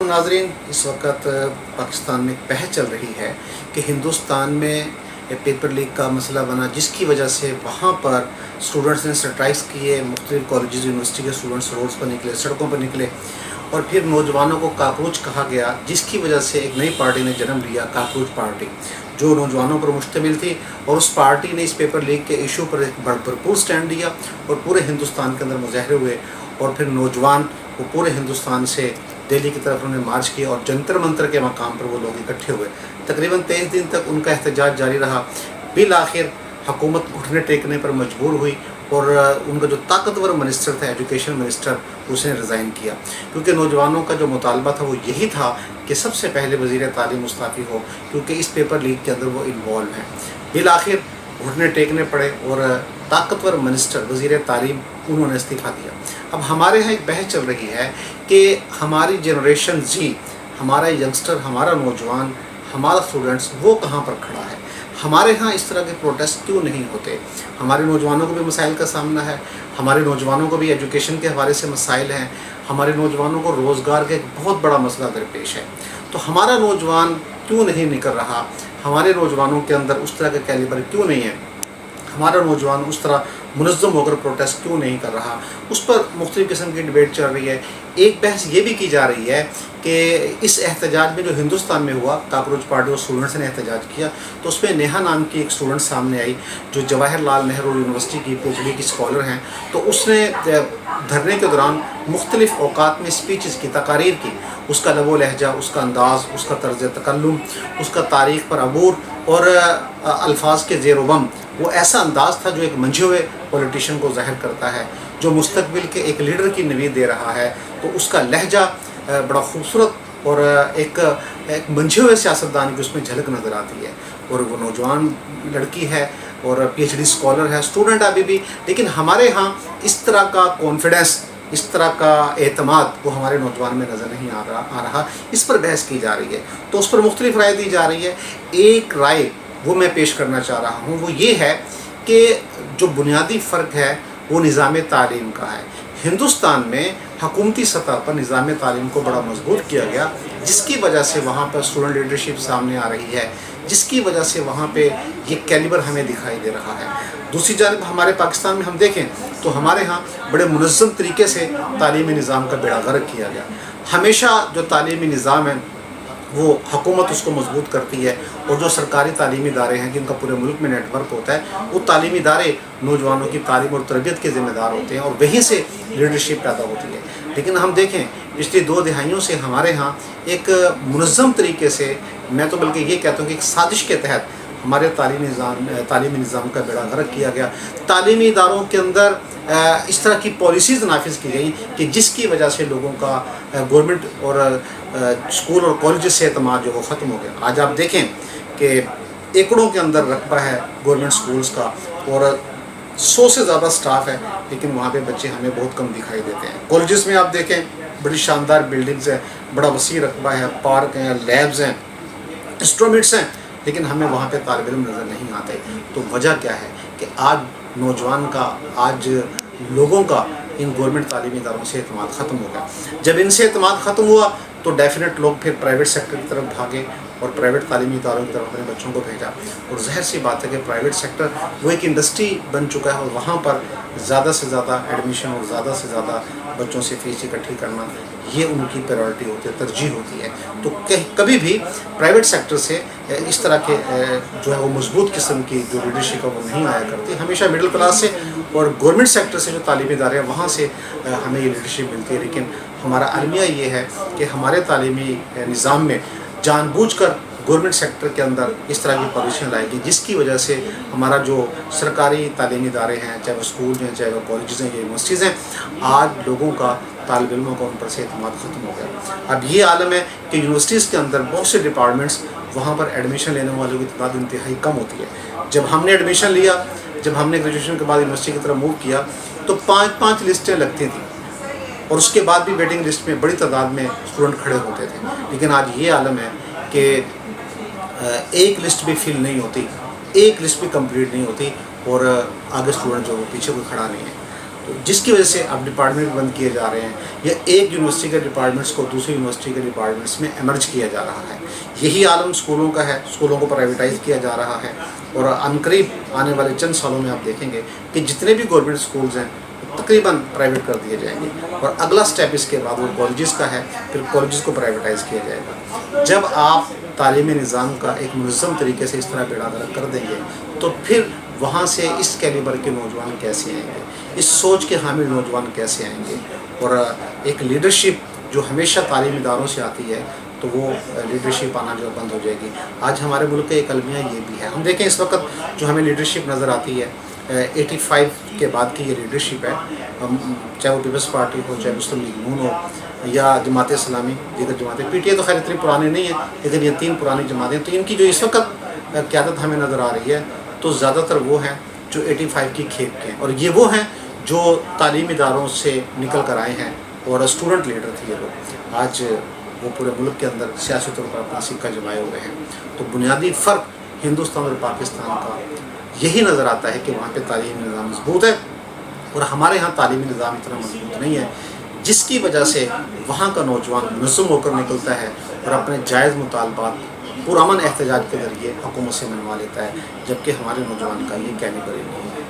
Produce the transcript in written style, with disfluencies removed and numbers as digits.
नाजरीन, इस वक्त पाकिस्तान में बहस चल रही है कि हिंदुस्तान में पेपर लीक का मसला बना, जिसकी वजह से वहाँ पर स्टूडेंट्स ने स्ट्राइक्स किए। मुख्तलिफ कॉलेजेस यूनिवर्सिटी के स्टूडेंट्स रोड्स पर निकले, सड़कों पर निकले और फिर नौजवानों को काकरोच कहा गया, जिसकी वजह से एक नई पार्टी ने जन्म लिया, काकरोच पार्टी, जो नौजवानों पर मुश्तमिल थी। और उस पार्टी ने इस पेपर लीक के इशू पर एक भरपूर स्टैंड लिया और पूरे हिंदुस्तान के अंदर मुजाहरे हुए। और फिर नौजवान वो पूरे हिंदुस्तान से दिल्ली की तरफ उन्होंने मार्च किया और जंतर मंतर के मकाम पर वो लोग इकट्ठे हुए। तकरीबन 23 दिन तक उनका एहतजाज जारी रहा। बिल आखिर हुकूमत घुटने टेकने पर मजबूर हुई और उनका जो ताकतवर मिनिस्टर था, एजुकेशन मिनिस्टर, उसने रिज़ाइन किया, क्योंकि नौजवानों का जो मुतालबा था वो यही था कि सबसे पहले वज़ीर तालीम मुस्ताफ़ी हो, क्योंकि इस पेपर लीक के अंदर वो इन्वॉल्व हैं। बिल आखिर घुटने टेकने पड़े और ताकतवर मिनिस्टर वज़ीर तालीम उन्होंने इस्तीफ़ा दिया। अब हमारे यहाँ एक बहस चल रही है कि हमारी जनरेशन जी, हमारा यंगस्टर, हमारा नौजवान, हमारा स्टूडेंट्स वो कहाँ पर खड़ा है। हमारे यहाँ इस तरह के प्रोटेस्ट क्यों नहीं होते। हमारे नौजवानों को भी मसाइल का सामना है, हमारे नौजवानों को भी एजुकेशन के हवाले से मसाइल हैं, हमारे नौजवानों को रोज़गार का एक बहुत बड़ा मसला दरपेश है। तो हमारा नौजवान क्यों नहीं निकल रहा, हमारे नौजवानों के अंदर उस तरह का कैलिबर क्यों नहीं है, हमारा नौजवान उस तरह मुनज़्ज़म होकर प्रोटेस्ट क्यों नहीं कर रहा, उस पर मुख्तलिफ़ किस्म की डिबेट चल रही है। एक बहस ये भी की जा रही है कि इस एहतजाज में जो हिंदुस्तान में हुआ, काकरोच पार्टी और स्टूडेंट्स ने एहतजाज किया, तो उसमें नेहा नाम की एक स्टूडेंट सामने आई जो जवाहरलाल नेहरू यूनिवर्सिटी की PhD की स्कॉलर हैं। तो उसने धरने के दौरान मुख्तलिफ़ औकात में स्पीचेस की, तकारीर की, उसका लबो लहजा, उसका अंदाज़, उसका तर्ज़ तकल्लुम, उसका तारीख़ पर अबूर और अल्फाज के ज़ेर-ओ-बम, वो ऐसा अंदाज़ था जो एक मंझे हुए पॉलिटिशियन को ज़ाहिर करता है, जो मुस्तकबिल के एक लीडर की नवीद दे रहा है। तो उसका लहजा बड़ा खूबसूरत और एक मंझे हुए सियासतदान की उसमें झलक नज़र आती है। और वो नौजवान लड़की है और PhD स्कॉलर है, स्टूडेंट अभी भी, लेकिन हमारे यहाँ इस तरह का कॉन्फिडेंस, इस तरह का एतमाद वो हमारे नौजवान में नज़र नहीं आ रहा। इस पर बहस की जा रही है, तो उस पर मुख्तलिफ राय दी जा रही है। एक राय वो मैं पेश करना चाह रहा हूँ, वो ये है कि जो बुनियादी फ़र्क है वो निज़ाम तालीम का है। हिंदुस्तान में हुकूमती सतह पर निज़ाम तालीम को बड़ा मजबूत किया गया, जिसकी वजह से वहाँ पर स्टूडेंट लीडरशिप सामने आ रही है, जिसकी वजह से वहाँ पे ये कैलिबर हमें दिखाई दे रहा है। दूसरी जानब हमारे पाकिस्तान में हम देखें तो हमारे यहाँ बड़े मुनज़्ज़म तरीके से तालीमी निज़ाम का बेड़ा गर्क किया गया। हमेशा जो तालीमी निज़ाम है वो हुकूमत उसको मजबूत करती है, और जो सरकारी तालीमी इदारे हैं जिनका पूरे मुल्क में नेटवर्क होता है, वो तालीमी इदारे नौजवानों की तालीम और तरबियत के ज़िम्मेदार होते हैं और वहीं से लीडरशिप पैदा होती है। लेकिन हम देखें पिछली 2 दिहाइयों से हमारे यहाँ एक मुनज़्ज़म तरीके से, मैं तो बल्कि ये कहता हूँ कि एक साजिश के तहत हमारे तालीमी निज़ाम का बेड़ा गर्क किया गया। तालीमी इदारों के अंदर इस तरह की पॉलिसीज़ नाफिज की गई कि जिसकी वजह से लोगों का गवर्नमेंट और स्कूल और कॉलेज से एतमाद जो वो ख़त्म हो गया। आज आप देखें कि एकड़ों के अंदर रकबा है गवर्नमेंट स्कूल्स का और 100 से ज़्यादा स्टाफ है, लेकिन वहाँ पे बच्चे हमें बहुत कम दिखाई देते हैं। कॉलेजेस में आप देखें बड़ी शानदार बिल्डिंग्स हैं, बड़ा वसी रकबा है, पार्क हैं, लैब्स हैं, इंस्ट्रूमेंट्स हैं, लेकिन हमें वहाँ पे तालिब इल्म नज़र नहीं आते। तो वजह क्या है कि आज नौजवान का, आज लोगों का इन गवर्नमेंट तालीमी इदारों से एतमाद ख़त्म हो गया। जब इनसे एतमाद ख़त्म हुआ तो डेफिनेट लोग फिर प्राइवेट सेक्टर की तरफ भागे और प्राइवेट तालीमी इदारों की तरफ अपने बच्चों को भेजा। और ज़ाहिर सी बात है कि प्राइवेट सेक्टर वो एक इंडस्ट्री बन चुका है और वहाँ पर ज़्यादा से ज़्यादा एडमिशन और ज़्यादा से ज़्यादा बच्चों से फ़ीस इकट्ठी करना, ये उनकी प्रायोरिटी होती है, तरजीह होती है। तो कभी भी प्राइवेट सेक्टर से इस तरह के जो है वो मजबूत किस्म की जो लीडरशिप है वो नहीं आया करती। हमेशा मिडिल क्लास से और गवर्नमेंट सेक्टर से जो तालीमी इदारे हैं वहाँ से हमें ये लीडरशिप मिलती है। लेकिन हमारा अलमिया ये है कि हमारे तालीमी निज़ाम में जानबूझकर गवर्नमेंट सेक्टर के अंदर इस तरह की पॉलिसियाँ लाएगी, जिसकी वजह से हमारा जो सरकारी तालीमी इदारे हैं, चाहे वो स्कूल हैं, चाहे वो कॉलेजेस हैं, यूनिवर्सिटीज़ हैं, आज लोगों का, तालिब इल्मों का उन पर से एतमाद ख़त्म हो गया। अब ये आलम है कि यूनिवर्सिटीज़ के अंदर बहुत से डिपार्टमेंट्स, वहाँ पर एडमिशन लेने वालों की तादाद इंतहाई कम होती है। जब हमने एडमिशन लिया, जब हमने ग्रेजुएशन के बाद यूनिवर्सिटी की तरफ मूव किया, तो 5-5 लिस्टें लगती थी और उसके बाद भी वेटिंग लिस्ट में बड़ी तादाद में स्टूडेंट खड़े होते थे। लेकिन आज ये आलम है कि एक लिस्ट भी फिल नहीं होती, एक लिस्ट भी कंप्लीट नहीं होती और आगे स्टूडेंट जो वो पीछे कोई खड़ा नहीं है। جس کی وجہ سے اب ڈپارٹمنٹ بند کیے جا رہے ہیں یا ایک یونیورسٹی کے ڈپارٹمنٹس کو دوسری یونیورسٹی کے ڈپارٹمنٹس میں ایمرج کیا جا رہا ہے. یہی عالم اسکولوں کا ہے، اسکولوں کو پرائیویٹائز کیا جا رہا ہے، اور عنقریب آنے والے چند سالوں میں آپ دیکھیں گے کہ جتنے بھی گورنمنٹ اسکولز ہیں تقریباً پرائیویٹ کر دیے جائیں گے، اور اگلا سٹیپ اس کے بعد وہ کالجز کا ہے، پھر کالجز کو پرائیویٹائز کیا جائے گا. جب آپ تعلیمی نظام کا ایک منظم طریقے سے اس طرح بیڑا غرق کر دیں گے تو پھر وہاں سے اس کیلیبر کے نوجوان کیسے آئیں گے، اس سوچ کے حامل نوجوان کیسے آئیں گے. اور ایک لیڈرشپ جو ہمیشہ تعلیمی اداروں سے آتی ہے تو وہ لیڈرشپ آنا جو بند ہو جائے گی. آج ہمارے ملک کا ایک المیہ یہ بھی ہے. ہم دیکھیں اس وقت جو ہمیں لیڈرشپ نظر آتی ہے 85 کے بعد کی یہ لیڈرشپ ہے، چاہے وہ پیپلز پارٹی ہو، چاہے مسلم لیگ نون ہو یا جماعت اسلامی، دیگر جماعتیں. پی ٹی آئی تو خیر اتنی پرانی نہیں ہے، لیکن یہ 3 پرانی جماعتیں، تو ان کی جو اس وقت قیادت ہمیں نظر آ رہی ہے تو زیادہ تر وہ ہیں جو 85 کی کھیپ کے ہیں، اور یہ وہ ہیں جو تعلیمی اداروں سے نکل کر آئے ہیں اور اسٹوڈنٹ لیڈر تھے یہ لوگ. آج وہ پورے ملک کے اندر سیاسی طور پر اپنا سکہ جمائے ہوئے ہیں. تو بنیادی فرق ہندوستان اور پاکستان کا یہی نظر آتا ہے کہ وہاں پہ تعلیمی نظام مضبوط ہے اور ہمارے ہاں تعلیمی نظام اتنا مضبوط نہیں ہے، جس کی وجہ سے وہاں کا نوجوان منظم ہو کر نکلتا ہے اور اپنے جائز مطالبات پرامن احتجاج کے ذریعے حکومت سے منوا لیتا ہے، جبکہ ہمارے نوجوان کا یہ کیلیبر نہیں ہے.